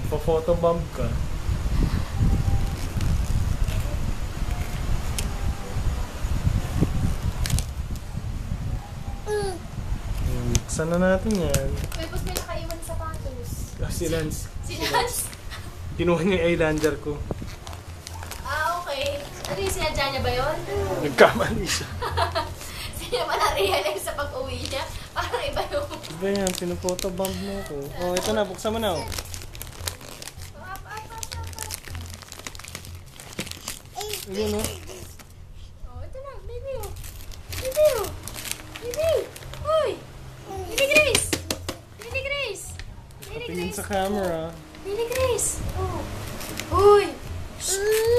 Pa-photobomb ka. Buksan na natin yan. May ba't may nakaiwan sa sapatos? Si Lance. Si Lance? Kinuha niya yung eyeliner ko. Ah, okay. Ano yung sinadya niya ba yun? Nagkamali siya. Siya ba na-realize sa pag-uwi niya? Parang iba yung... Diba yan, pinapotobomb mo ko. Oh, ito na, buksan mo na. Oh. Ayun, oh. Oh, ito na. Baby, oh. Baby, oh. Baby. Uy. Baby Grace. Baby Grace. Baby Tingin Grace. sa camera. Baby Grace. Oh. Uy. Shh.